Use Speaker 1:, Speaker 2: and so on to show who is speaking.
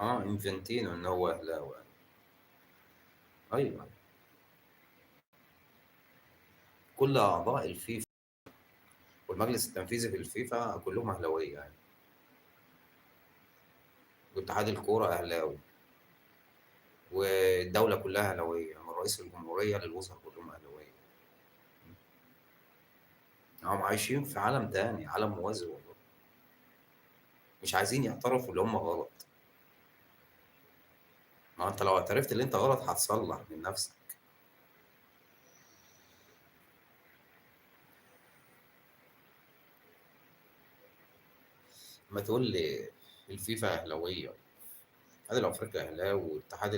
Speaker 1: انفنتينو ان هو اهلاوي. ايوه، كل اعضاء الفيفا والمجلس التنفيذي في الفيفا كلهم اهلاويه يعني، واتحاد الكوره اهلاوي، والدوله كلها اهلاويه من رئيس الجمهوريه للوزراء كلهم اهلاويه. هم عايشين في عالم تاني، عالم موازي والله، مش عايزين يعترفوا اللي هم غلط. ما انت لو اعترفت اللي انت غلط هتصلح من نفسك. ما تقول لي الفيفا اهلاويه، الاتحاد الافريقي اهلاوي، والاتحاد